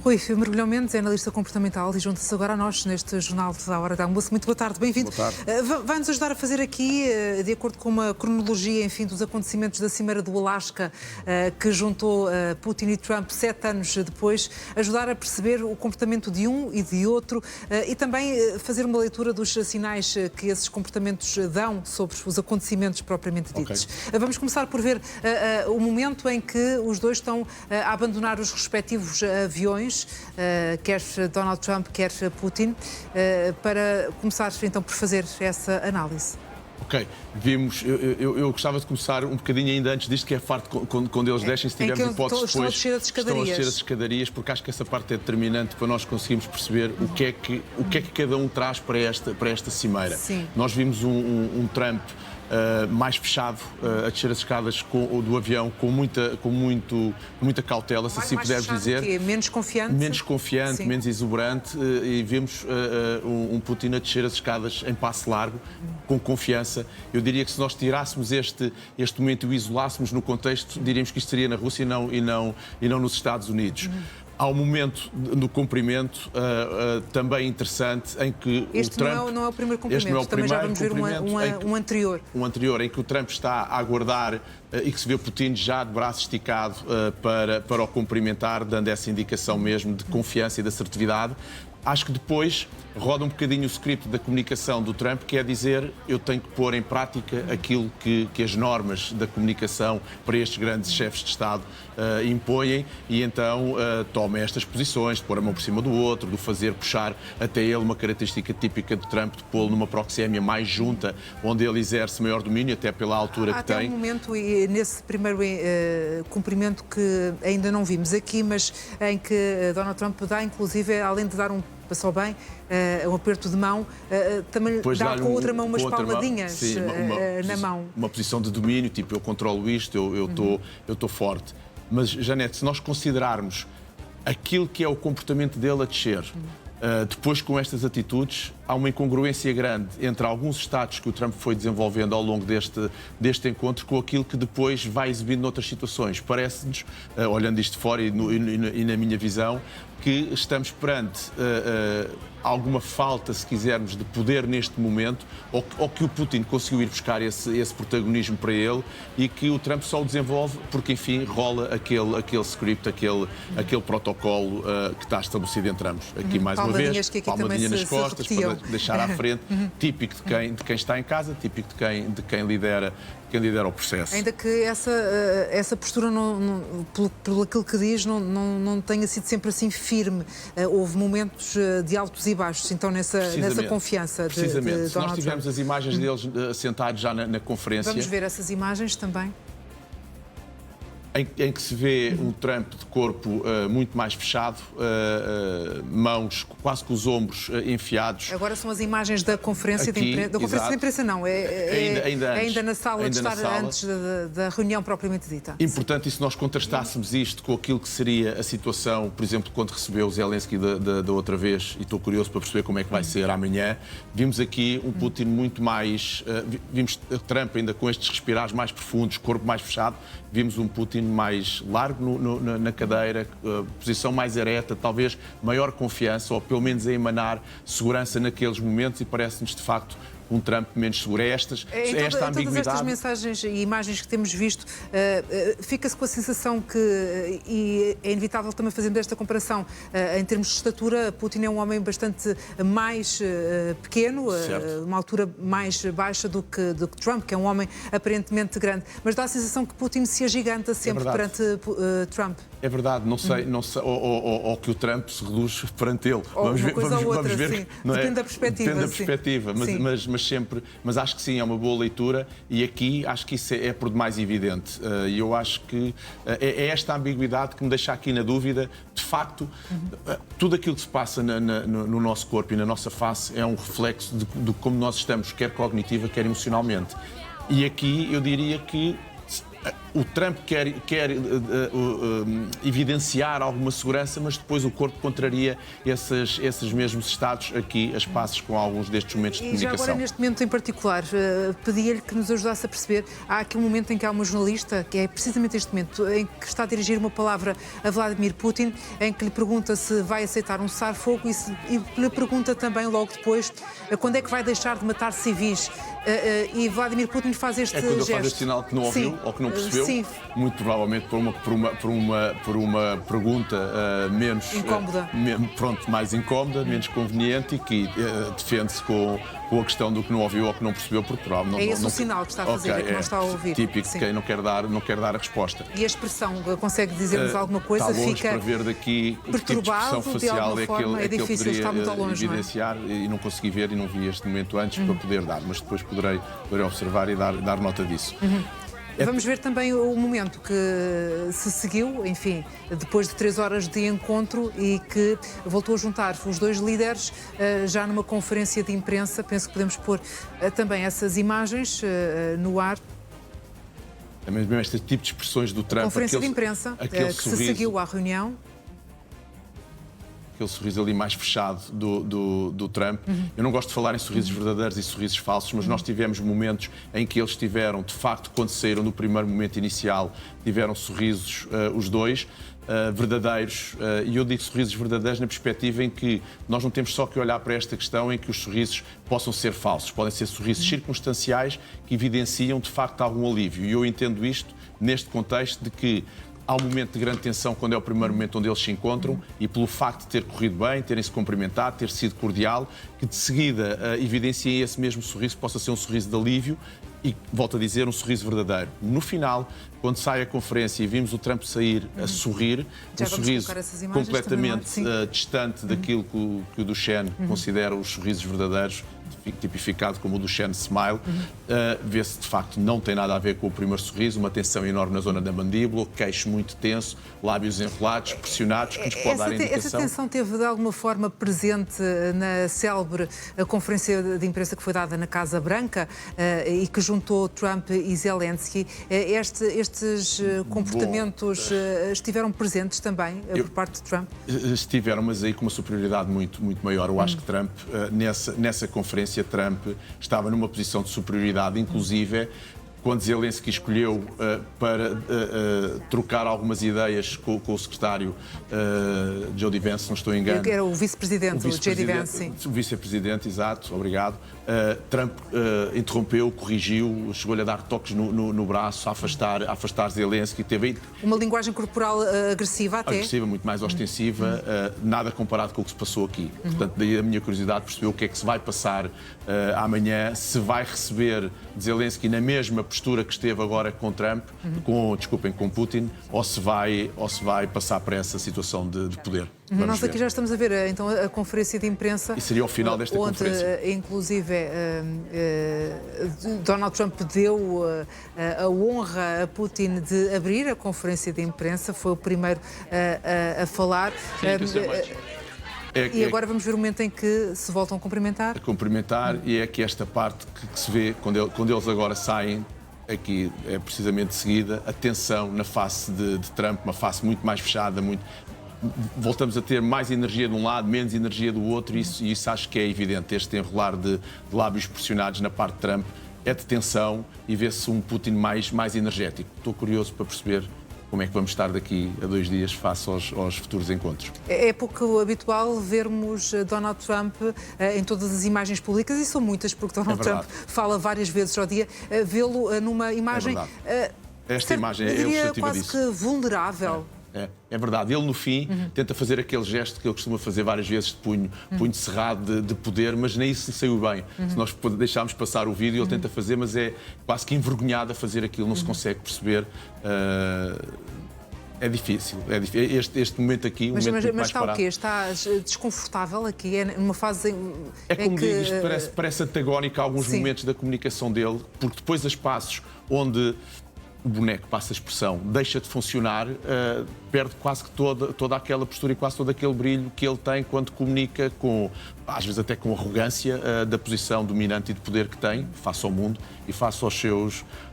Rui Mergulhão Mendes é analista comportamental e junta-se agora a nós neste Jornal da Hora da Almoço. Muito boa tarde, bem-vindo. Boa tarde. Vai-nos ajudar a fazer aqui, de acordo com uma cronologia, enfim, dos acontecimentos da Cimeira do Alasca, que juntou Putin e Trump 7 anos depois, ajudar a perceber o comportamento de um e de outro e também fazer uma leitura dos sinais que esses comportamentos dão sobre os acontecimentos propriamente ditos. Okay. Vamos começar por ver o momento em que os dois estão a abandonar os respectivos aviões, quer Donald Trump, quer Putin, para começar então por fazer essa análise. Ok, vimos, eu gostava de começar um bocadinho ainda antes disto, que é a parte quando eles deixem, se tivermos hipóteses depois, estão a descer as escadarias, porque acho que essa parte é determinante para nós conseguirmos perceber o que é que cada um traz para esta cimeira. Sim. Nós vimos um Trump mais fechado, a descer as escadas do avião com muita cautela, se assim puderes dizer. Menos confiante? Menos confiante, sim, menos exuberante, e vemos um Putin a descer as escadas em passo largo, com confiança. Eu diria que se nós tirássemos este momento e o isolássemos no contexto, diríamos que isto seria na Rússia e não nos Estados Unidos. Há um momento no cumprimento também interessante em que este o Trump... não é o primeiro cumprimento, também já vamos ver um anterior. Um anterior, em que o Trump está a aguardar e que se vê Putin já de braço esticado para o cumprimentar, dando essa indicação mesmo de confiança e de assertividade. Acho que depois roda um bocadinho o script da comunicação do Trump, que é dizer: eu tenho que pôr em prática aquilo que as normas da comunicação para estes grandes chefes de Estado impõem, e então toma estas posições de pôr a mão por cima do outro, de fazer puxar até ele, uma característica típica de Trump, de pô-lo numa proxémia mais junta, onde ele exerce maior domínio, até pela altura que tem. Há até um momento, e nesse primeiro cumprimento que ainda não vimos aqui, mas em que Donald Trump dá, inclusive, além de dar passou bem, um aperto de mão, também dá com outra mão umas palmadinhas sim, na mão. Uma posição de domínio, tipo, eu controlo isto, eu estou forte. Mas, Janete, se nós considerarmos aquilo que é o comportamento dele a descer, depois com estas atitudes, há uma incongruência grande entre alguns estados que o Trump foi desenvolvendo ao longo deste encontro com aquilo que depois vai exibindo noutras situações. Parece-nos, olhando isto de fora e na minha visão, que estamos perante alguma falta, se quisermos, de poder neste momento, ou que o Putin conseguiu ir buscar esse protagonismo para ele, e que o Trump só o desenvolve porque, enfim, rola aquele script, aquele protocolo que está estabelecido entre ambos. Aqui, mais uma vez, palmadinha nas costas, para deixar à frente, típico de quem está em casa, típico de quem lidera o processo. Ainda que essa postura, pelo aquilo que diz, não tenha sido sempre assim firme. Houve momentos de altos e baixos, então, nessa confiança de Precisamente. Donald Se nós Trump. tivermos as imagens deles sentados já na conferência... Vamos ver essas imagens também. Em que se vê um Trump de corpo muito mais fechado, mãos quase com os ombros enfiados. Agora são as imagens da conferência de imprensa. Da conferência de imprensa não, ainda na sala de estar antes da reunião propriamente dita. Importante, e se nós contrastássemos isto com aquilo que seria a situação, por exemplo, quando recebeu o Zelensky da outra vez, e estou curioso para perceber como é que vai ser amanhã, vimos aqui um Putin muito mais... vimos Trump ainda com estes respirares mais profundos, corpo mais fechado, vimos um Putin mais largo na cadeira, posição mais ereta, talvez maior confiança, ou pelo menos a emanar segurança naqueles momentos, e parece-nos de facto um Trump menos seguro. Esta ambiguidade. Todas estas mensagens e imagens que temos visto, fica-se com a sensação que, e é inevitável também fazendo esta comparação, em termos de estatura, Putin é um homem bastante mais pequeno, uma altura mais baixa do que Trump, que é um homem aparentemente grande, mas dá a sensação que Putin se agiganta sempre perante Trump. É verdade, não sei, ou que o Trump se reduz perante ele. Vamos ver, vamos ver, sim. Depende da perspectiva. Depende da perspectiva, mas acho que sim, é uma boa leitura, e aqui acho que isso é por demais evidente. E eu acho que é esta ambiguidade que me deixa aqui na dúvida. De facto, tudo aquilo que se passa no nosso corpo e na nossa face é um reflexo de como nós estamos, quer cognitiva, quer emocionalmente. E aqui eu diria que o Trump quer evidenciar alguma segurança, mas depois o corpo contraria esses mesmos Estados aqui, a espaços com alguns destes momentos de comunicação. E já agora, neste momento em particular, pedia-lhe que nos ajudasse a perceber, há aqui um momento em que há uma jornalista, que é precisamente este momento, em que está a dirigir uma palavra a Vladimir Putin, em que lhe pergunta se vai aceitar um cessar-fogo e lhe pergunta também logo depois quando é que vai deixar de matar civis. E Vladimir Putin faz este gesto. É quando ele faz este sinal que não ouviu ou que não percebeu, muito provavelmente por uma pergunta menos incómoda. Mais incómoda, menos conveniente e que defende-se com a questão do que não ouviu ou que não percebeu, porque provavelmente é esse o sinal que está a fazer, que não está a ouvir. Típico de quem não quer dar a resposta. E a expressão, consegue dizer-nos alguma coisa? Está longe fica para ver daqui que tipo de expressão facial é que ele poderia evidenciar, e não consegui ver e não vi este momento antes para poder dar, mas depois poderei observar e dar nota disso. Vamos ver também o momento que se seguiu, enfim, depois de 3 horas de encontro e que voltou a juntar os dois líderes já numa conferência de imprensa. Penso que podemos pôr também essas imagens no ar. É mesmo este tipo de expressões do Trump. Conferência de imprensa que se seguiu à reunião. Aquele sorriso ali mais fechado do Trump. Eu não gosto de falar em sorrisos verdadeiros e sorrisos falsos, mas nós tivemos momentos em que eles tiveram, de facto, quando saíram no primeiro momento inicial, tiveram sorrisos, os dois, verdadeiros. E eu digo sorrisos verdadeiros na perspectiva em que nós não temos só que olhar para esta questão em que os sorrisos possam ser falsos. Podem ser sorrisos circunstanciais que evidenciam, de facto, algum alívio. E eu entendo isto neste contexto de que há um momento de grande tensão quando é o primeiro momento onde eles se encontram e pelo facto de ter corrido bem, terem-se cumprimentado, ter sido cordial, que de seguida evidenciem esse mesmo sorriso, que possa ser um sorriso de alívio e, volto a dizer, um sorriso verdadeiro. No final, quando sai a conferência e vimos o Trump sair a sorrir, um sorriso completamente distante daquilo que o Duchenne considera os sorrisos verdadeiros, tipificado como o Duchenne Smile, vê-se de facto não tem nada a ver com o primeiro sorriso, uma tensão enorme na zona da mandíbula, queixo muito tenso, lábios enrolados, pressionados, que nos pode dar indicação. Essa tensão esteve de alguma forma presente na célebre conferência de imprensa que foi dada na Casa Branca e que juntou Trump e Zelensky. Estes comportamentos estiveram presentes também por parte de Trump? Estiveram, mas aí com uma superioridade muito, muito maior. Eu acho que Trump, nessa conferência, Trump estava numa posição de superioridade, inclusive quando Zelensky escolheu para trocar algumas ideias com o secretário J.D. Vance, se não estou engano. Era o vice-presidente, o J.D. Vance. O vice-presidente, exato, obrigado. Trump interrompeu, corrigiu, chegou-lhe a dar toques no braço, a afastar Zelensky. Teve uma linguagem corporal agressiva até. Agressiva, muito mais ostensiva, nada comparado com o que se passou aqui. Portanto, daí a minha curiosidade perceber o que é que se vai passar amanhã, se vai receber Zelensky na mesma postura que esteve agora com Trump, com Putin, ou se vai passar para essa situação de poder. Nós aqui já estamos a ver então a conferência de imprensa. E seria o final desta conferência. Inclusive, Donald Trump deu a honra a Putin de abrir a conferência de imprensa, foi o primeiro a falar. E agora vamos ver o momento em que se voltam a cumprimentar. E é que esta parte que se vê, quando eles agora saem, aqui é precisamente de seguida, a tensão na face de Trump, uma face muito mais fechada, voltamos a ter mais energia de um lado, menos energia do outro, e isso acho que é evidente. Este enrolar de lábios pressionados na parte de Trump é de tensão e vê-se um Putin mais energético. Estou curioso para perceber como é que vamos estar daqui a 2 dias face aos futuros encontros. É pouco habitual vermos Donald Trump em todas as imagens públicas, e são muitas, porque Donald Trump fala várias vezes ao dia, vê-lo numa imagem... Esta imagem é ilustrativa quase disso. Que vulnerável. É verdade. Ele, no fim, tenta fazer aquele gesto que ele costuma fazer várias vezes de punho cerrado, de poder, mas nem isso saiu bem. Se nós deixarmos passar o vídeo, ele tenta fazer, mas é quase que envergonhado a fazer aquilo, não se consegue perceber. É difícil. Este momento aqui, mas mais está parado. O quê? Está desconfortável aqui? É numa fase como digo, isto parece antagónico a alguns momentos da comunicação dele, porque depois há espaços onde o boneco, passa a expressão, deixa de funcionar, perde quase que toda aquela postura e quase todo aquele brilho que ele tem quando comunica, às vezes até com arrogância, da posição dominante e de poder que tem, face ao mundo e face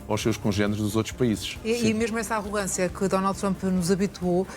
aos seus congêneres dos outros países. E mesmo essa arrogância que Donald Trump nos habituou,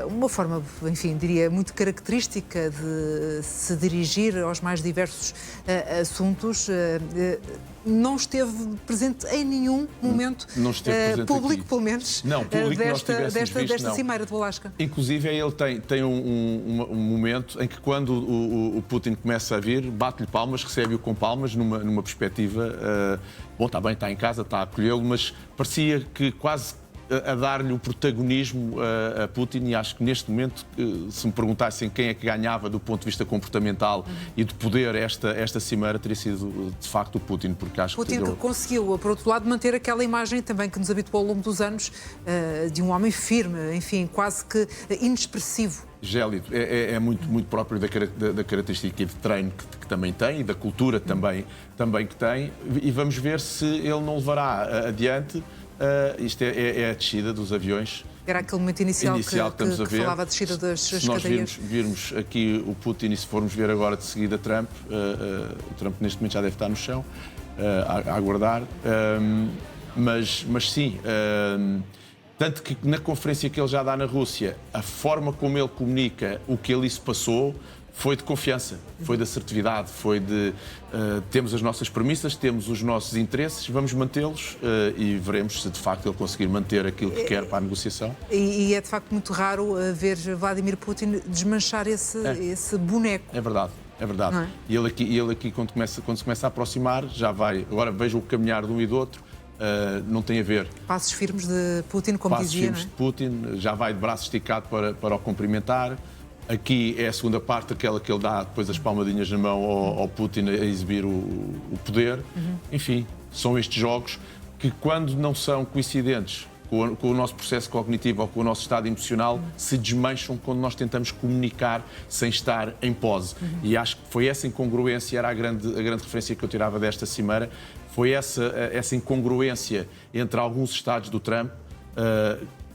uma forma, enfim, diria, muito característica de se dirigir aos mais diversos assuntos, não esteve presente em nenhum momento público, pelo menos, desta cimeira de Alasca. Inclusive, ele tem um momento em que, quando o Putin começa a vir, bate-lhe palmas, recebe-o com palmas, numa perspectiva... bom, está bem, está em casa, está a acolhê-lo, mas parecia que quase a dar-lhe o protagonismo a Putin, e acho que neste momento, se me perguntassem quem é que ganhava do ponto de vista comportamental e de poder esta cimeira, teria sido de facto o Putin, porque acho Putin que conseguiu, por outro lado, manter aquela imagem também que nos habituou ao longo dos anos, de um homem firme, enfim, quase que inexpressivo. Gélido, é muito próprio da característica de treino que também tem e da cultura também que tem, e vamos ver se ele não levará adiante. Isto é a descida dos aviões. Era aquele momento inicial que estamos a ver. Falava a descida das Se nós virmos aqui o Putin, e se formos ver agora de seguida Trump, o Trump neste momento já deve estar no chão, a aguardar, mas sim, tanto que na conferência que ele já dá na Rússia, a forma como ele comunica o que ali se passou foi de confiança, foi de assertividade, foi de temos as nossas premissas, temos os nossos interesses, vamos mantê-los e veremos se de facto ele conseguir manter aquilo que quer para a negociação. E é de facto muito raro ver Vladimir Putin desmanchar esse boneco. É verdade. É verdade. Não é? E ele aqui quando se começa a aproximar, já vai. Agora veja o caminhar de um e do outro. Não tem a ver. Passos firmes de Putin, como dizia, Passos firmes de Putin, já vai de braço esticado para o cumprimentar. Aqui é a segunda parte, aquela que ele dá depois as palmadinhas na mão ao Putin a exibir o poder. Enfim, são estes jogos que, quando não são coincidentes com o nosso processo cognitivo ou com o nosso estado emocional, se desmancham quando nós tentamos comunicar sem estar em pose. E acho que foi essa incongruência, era a grande referência que eu tirava desta cimeira, foi essa incongruência entre alguns estados do Trump,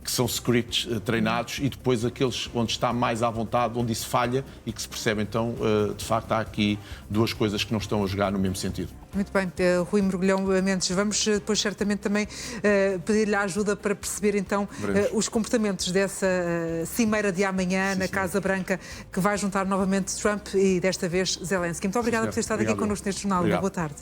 que são scripts treinados, e depois aqueles onde está mais à vontade, onde isso falha e que se percebe. Então, de facto, há aqui duas coisas que não estão a jogar no mesmo sentido. Muito bem, Rui Mergulhão Mendes, vamos depois certamente também pedir-lhe ajuda para perceber então os comportamentos dessa cimeira de amanhã na Casa Branca, que vai juntar novamente Trump e desta vez Zelensky. Muito obrigada por ter estado aqui connosco neste jornal. Boa tarde.